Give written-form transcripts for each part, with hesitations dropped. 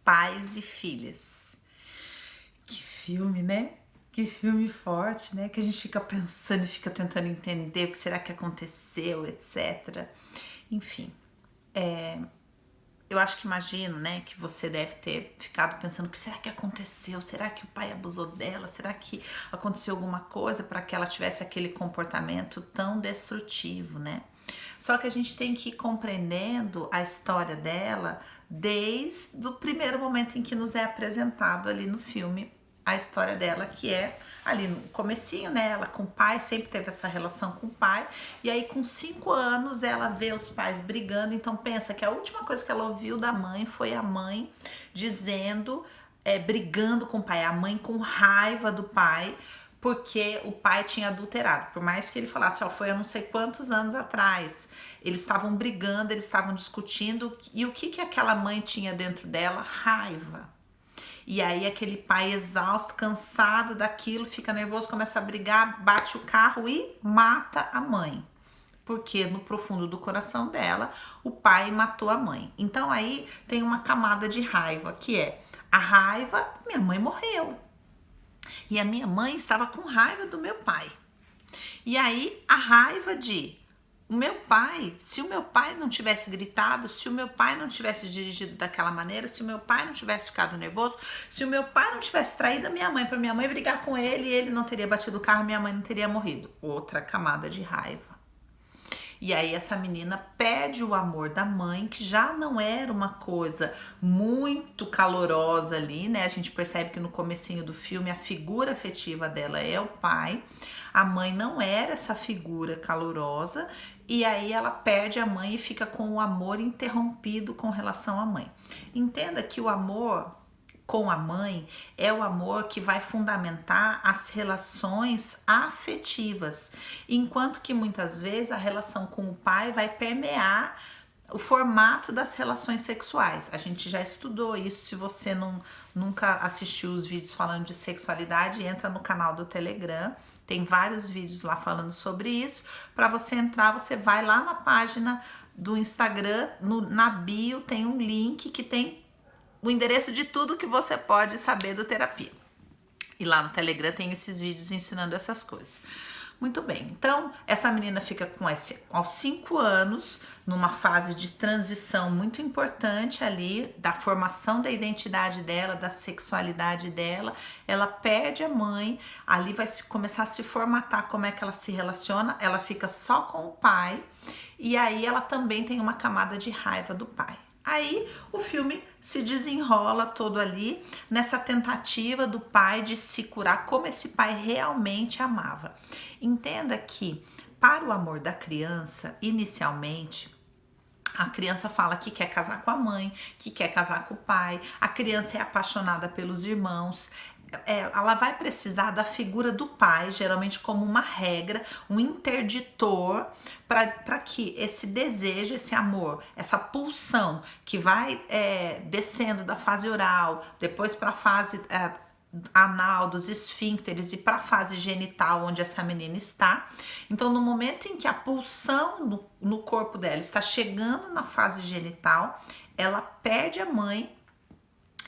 Pais e Filhas. Que filme, né? Que filme forte, né? Que a gente fica pensando e fica tentando entender o que será que aconteceu, etc. Enfim, eu acho que imagino, né, que você deve ter ficado pensando o que será que aconteceu? Será que o pai abusou dela? Será que aconteceu alguma coisa para que ela tivesse aquele comportamento tão destrutivo, né? Só que a gente tem que ir compreendendo a história dela desde o primeiro momento em que nos é apresentado ali no filme a história dela, que é ali no comecinho, né, ela com o pai, sempre teve essa relação com o pai, e aí com 5 anos ela vê os pais brigando, então pensa que a última coisa que ela ouviu da mãe foi a mãe dizendo, brigando com o pai, a mãe com raiva do pai, porque o pai tinha adulterado, por mais que ele falasse, ó, foi há não sei quantos anos atrás, eles estavam brigando, eles estavam discutindo, e o que aquela mãe tinha dentro dela? Raiva. E aí aquele pai exausto, cansado daquilo, fica nervoso, começa a brigar, bate o carro e mata a mãe. Porque no profundo do coração dela, o pai matou a mãe. Então aí tem uma camada de raiva, que é a raiva, minha mãe morreu. E a minha mãe estava com raiva do meu pai. E aí a raiva de o meu pai, se o meu pai não tivesse gritado, se o meu pai não tivesse dirigido daquela maneira, se o meu pai não tivesse ficado nervoso, se o meu pai não tivesse traído a minha mãe para minha mãe brigar com ele, ele não teria batido o carro, minha mãe não teria morrido. Outra camada de raiva. E aí essa menina perde o amor da mãe, que já não era uma coisa muito calorosa ali, né? A gente percebe que no comecinho do filme a figura afetiva dela é o pai. A mãe não era essa figura calorosa, e aí ela perde a mãe e fica com o amor interrompido com relação à mãe. Entenda que o amor com a mãe é o amor que vai fundamentar as relações afetivas, enquanto que muitas vezes a relação com o pai vai permear o formato das relações sexuais. A gente já estudou isso. Se você nunca assistiu os vídeos falando de sexualidade, entra no canal do Telegram. Tem vários vídeos lá falando sobre isso. Para você entrar, você vai lá na página do Instagram, na bio tem um link que tem o endereço de tudo que você pode saber do terapia. E lá no Telegram tem esses vídeos ensinando essas coisas. Muito bem, então essa menina fica com aos 5 anos, numa fase de transição muito importante ali, da formação da identidade dela, da sexualidade dela. Ela perde a mãe, ali vai começar a se formatar como é que ela se relaciona, ela fica só com o pai, e aí ela também tem uma camada de raiva do pai. Aí o filme se desenrola todo ali nessa tentativa do pai de se curar, como esse pai realmente amava. Entenda que para o amor da criança, inicialmente, a criança fala que quer casar com a mãe, que quer casar com o pai, a criança é apaixonada pelos irmãos, ela vai precisar da figura do pai, geralmente como uma regra, um interditor, para que esse desejo, esse amor, essa pulsão que vai descendo da fase oral, depois para a fase anal, dos esfíncteres e para a fase genital onde essa menina está. Então, no momento em que a pulsão no corpo dela está chegando na fase genital, ela perde a mãe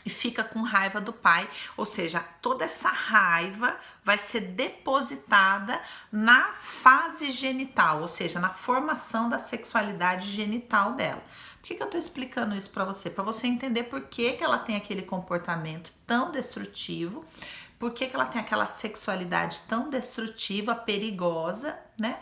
e fica com raiva do pai, ou seja, toda essa raiva vai ser depositada na fase genital, ou seja, na formação da sexualidade genital dela. Por que eu tô explicando isso para você? Para você entender por que ela tem aquele comportamento tão destrutivo, por que ela tem aquela sexualidade tão destrutiva, perigosa, né?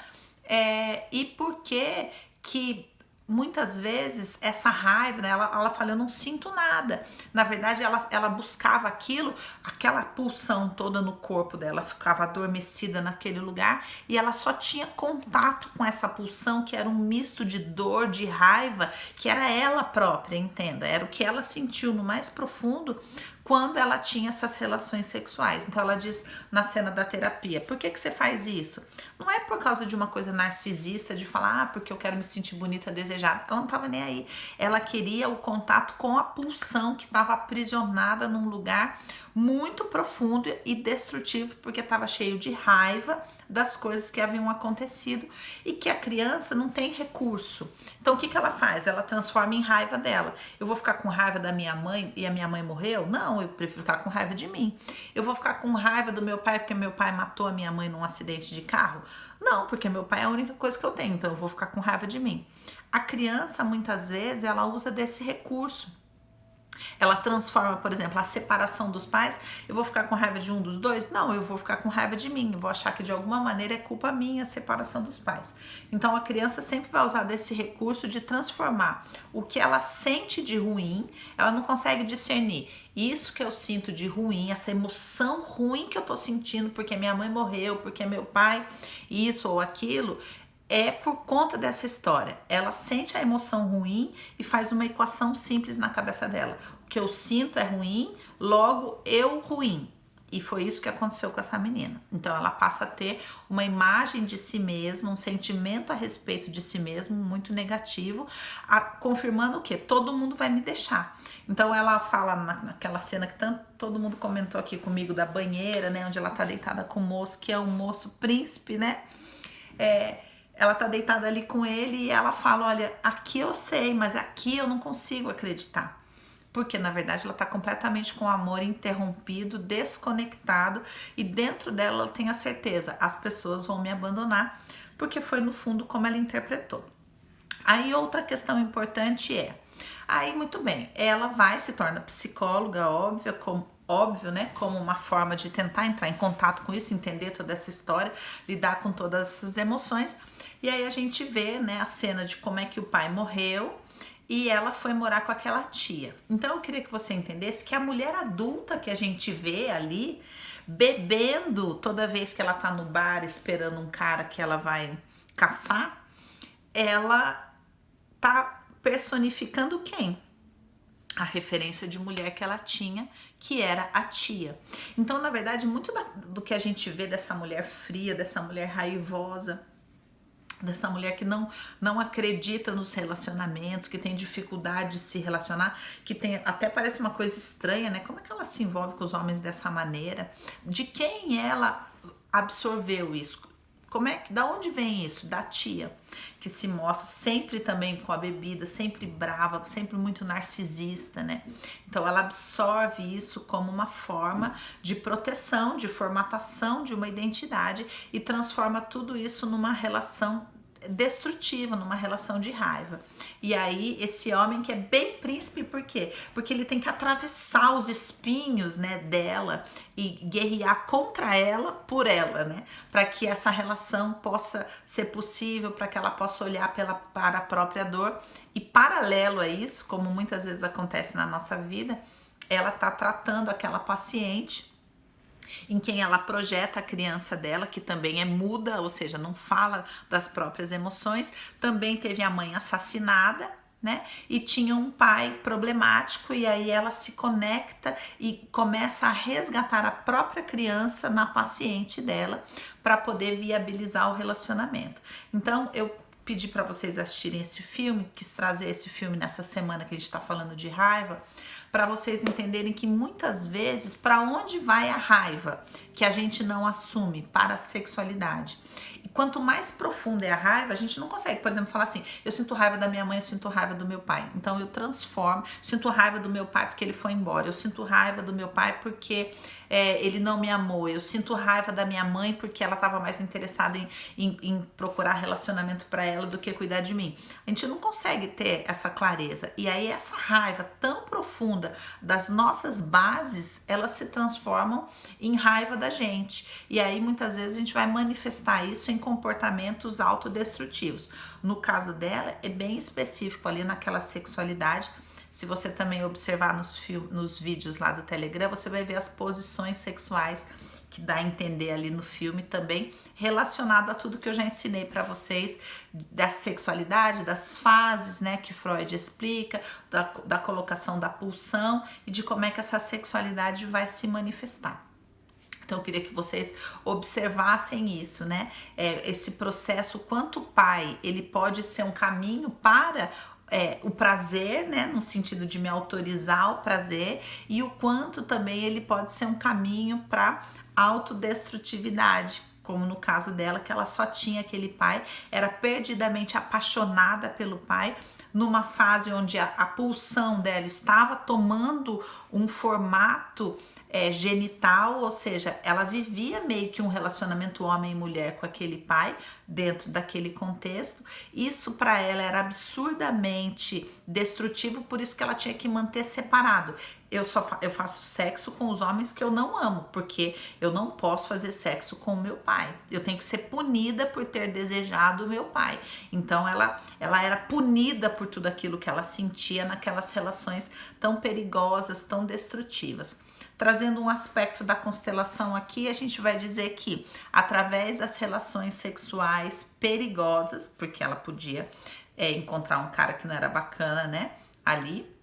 E por que muitas vezes essa raiva, né, ela fala, eu não sinto nada. Na verdade, ela buscava aquilo, aquela pulsão toda no corpo dela, ficava adormecida naquele lugar e ela só tinha contato com essa pulsão, que era um misto de dor, de raiva, que era ela própria, entenda. Era o que ela sentiu no mais profundo quando ela tinha essas relações sexuais. Então ela diz na cena da terapia, por que você faz isso? Não é por causa de uma coisa narcisista, de falar, porque eu quero me sentir bonita, desejada. Ela não estava nem aí. Ela queria o contato com a pulsão que estava aprisionada num lugar muito profundo e destrutivo, porque estava cheio de raiva das coisas que haviam acontecido e que a criança não tem recurso. Então o que ela faz? Ela transforma em raiva dela. Eu vou ficar com raiva da minha mãe e a minha mãe morreu? Não, eu prefiro ficar com raiva de mim. Eu vou ficar com raiva do meu pai porque meu pai matou a minha mãe num acidente de carro? Não, porque meu pai é a única coisa que eu tenho, então eu vou ficar com raiva de mim. A criança, muitas vezes, ela usa desse recurso. Ela transforma, por exemplo, a separação dos pais. Eu vou ficar com raiva de um dos dois? Não, eu vou ficar com raiva de mim. Eu vou achar que de alguma maneira é culpa minha a separação dos pais. Então a criança sempre vai usar desse recurso de transformar o que ela sente de ruim. Ela não consegue discernir isso que eu sinto de ruim, essa emoção ruim que eu tô sentindo porque minha mãe morreu, porque meu pai isso ou aquilo. É por conta dessa história. Ela sente a emoção ruim e faz uma equação simples na cabeça dela. O que eu sinto é ruim, logo eu ruim. E foi isso que aconteceu com essa menina. Então ela passa a ter uma imagem de si mesma, um sentimento a respeito de si mesmo muito negativo, confirmando o quê? Todo mundo vai me deixar. Então ela fala naquela cena que todo mundo comentou aqui comigo da banheira, né? Onde ela tá deitada com o moço, que é um moço príncipe, né? Ela tá deitada ali com ele e ela fala, olha, aqui eu sei, mas aqui eu não consigo acreditar. Porque, na verdade, ela tá completamente com o amor interrompido, desconectado, e dentro dela ela tem a certeza, as pessoas vão me abandonar, porque foi, no fundo, como ela interpretou. Aí, outra questão importante aí, muito bem, ela se torna psicóloga, óbvio, né, como uma forma de tentar entrar em contato com isso, entender toda essa história, lidar com todas essas emoções. E aí a gente vê, né, a cena de como é que o pai morreu e ela foi morar com aquela tia. Então eu queria que você entendesse que a mulher adulta que a gente vê ali, bebendo toda vez que ela tá no bar esperando um cara que ela vai caçar, ela tá personificando quem? A referência de mulher que ela tinha, que era a tia. Então, na verdade, muito do que a gente vê dessa mulher fria, dessa mulher raivosa, dessa mulher que não acredita nos relacionamentos, que tem dificuldade de se relacionar, que tem, até parece uma coisa estranha, né? Como é que ela se envolve com os homens dessa maneira? De quem ela absorveu isso? Da onde vem isso? Da tia, que se mostra sempre também com a bebida, sempre brava, sempre muito narcisista, né? Então ela absorve isso como uma forma de proteção, de formatação de uma identidade e transforma tudo isso numa relação destrutiva, numa relação de raiva. E aí esse homem que é bem príncipe, por quê? Porque ele tem que atravessar os espinhos, né, dela e guerrear contra ela, por ela, né, para que essa relação possa ser possível, para que ela possa olhar para a própria dor. E paralelo a isso, como muitas vezes acontece na nossa vida, ela tá tratando aquela paciente em quem ela projeta a criança dela, que também é muda, ou seja, não fala das próprias emoções. Também teve a mãe assassinada, né? E tinha um pai problemático, e aí ela se conecta e começa a resgatar a própria criança na paciente dela para poder viabilizar o relacionamento. Então, eu pedi para vocês assistirem esse filme, quis trazer esse filme nessa semana que a gente está falando de raiva, para vocês entenderem que muitas vezes, para onde vai a raiva que a gente não assume? Para a sexualidade. E quanto mais profunda é a raiva, a gente não consegue, por exemplo, falar assim, eu sinto raiva da minha mãe, eu sinto raiva do meu pai. Então eu transformo, sinto raiva do meu pai porque ele foi embora, eu sinto raiva do meu pai porque ele não me amou, eu sinto raiva da minha mãe porque ela estava mais interessada em procurar relacionamento para ela do que cuidar de mim. A gente não consegue ter essa clareza. E aí essa raiva tão profunda das nossas bases, elas se transformam em raiva da gente. E aí muitas vezes a gente vai manifestar isso em comportamentos autodestrutivos. No caso dela, é bem específico ali naquela sexualidade. Se você também observar nos vídeos lá do Telegram, você vai ver as posições sexuais que dá a entender ali no filme também, relacionado a tudo que eu já ensinei para vocês da sexualidade, das fases, né, que Freud explica, da colocação da pulsão e de como é que essa sexualidade vai se manifestar. Então eu queria que vocês observassem isso, né? Esse processo, quanto o pai, ele pode ser um caminho para o prazer, né, no sentido de me autorizar o prazer, e o quanto também ele pode ser um caminho para autodestrutividade, como no caso dela, que ela só tinha aquele pai, era perdidamente apaixonada pelo pai, numa fase onde a pulsão dela estava tomando um formato genital, ou seja, ela vivia meio que um relacionamento homem e mulher com aquele pai dentro daquele contexto. Isso para ela era absurdamente destrutivo, por isso que ela tinha que manter separado. Eu faço sexo com os homens que eu não amo, porque eu não posso fazer sexo com o meu pai. Eu tenho que ser punida por ter desejado o meu pai. Então ela era punida por tudo aquilo que ela sentia naquelas relações tão perigosas, tão destrutivas. Trazendo um aspecto da constelação aqui, a gente vai dizer que através das relações sexuais perigosas, porque ela podia encontrar um cara que não era bacana, né, ali,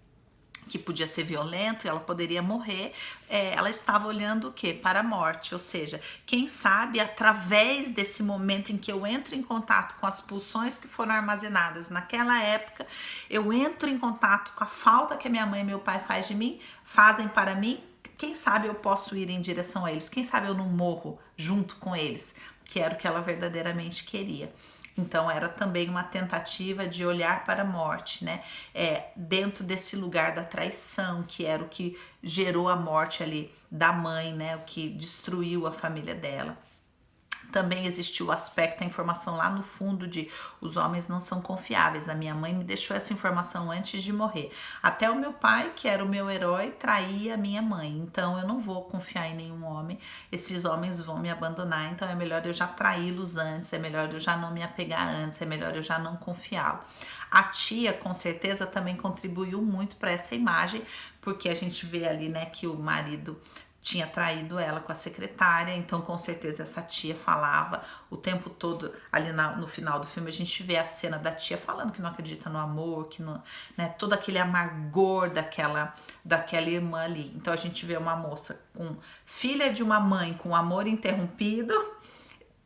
que podia ser violento e ela poderia morrer, ela estava olhando o quê? Para a morte, ou seja, quem sabe através desse momento em que eu entro em contato com as pulsões que foram armazenadas naquela época, eu entro em contato com a falta que a minha mãe e meu pai fazem para mim, quem sabe eu posso ir em direção a eles, quem sabe eu não morro junto com eles, que era o que ela verdadeiramente queria. Então era também uma tentativa de olhar para a morte, né? Dentro desse lugar da traição, que era o que gerou a morte ali da mãe, né? O que destruiu a família dela. Também existiu o aspecto, a informação lá no fundo de os homens não são confiáveis. A minha mãe me deixou essa informação antes de morrer. Até o meu pai, que era o meu herói, traía a minha mãe. Então eu não vou confiar em nenhum homem. Esses homens vão me abandonar. Então é melhor eu já traí-los antes, é melhor eu já não me apegar antes, é melhor eu já não confiá-lo. A tia, com certeza, também contribuiu muito para essa imagem, porque a gente vê ali, né, que o marido tinha traído ela com a secretária, então com certeza essa tia falava o tempo todo, ali no final do filme a gente vê a cena da tia falando que não acredita no amor, que não, né, todo aquele amargor daquela irmã ali. Então a gente vê uma moça filha de uma mãe com amor interrompido,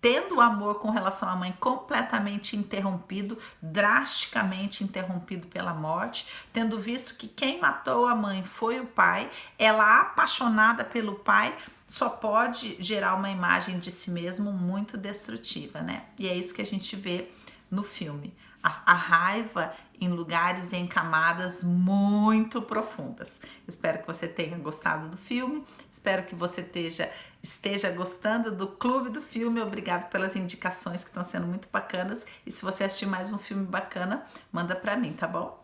tendo o amor com relação à mãe completamente interrompido, drasticamente interrompido pela morte, tendo visto que quem matou a mãe foi o pai, ela apaixonada pelo pai, só pode gerar uma imagem de si mesmo muito destrutiva, né? E é isso que a gente vê no filme. A raiva em lugares e em camadas muito profundas. Espero que você tenha gostado do filme, espero que você esteja gostando do Clube do Filme. Obrigado pelas indicações que estão sendo muito bacanas. E se você assistir mais um filme bacana, manda pra mim, tá bom?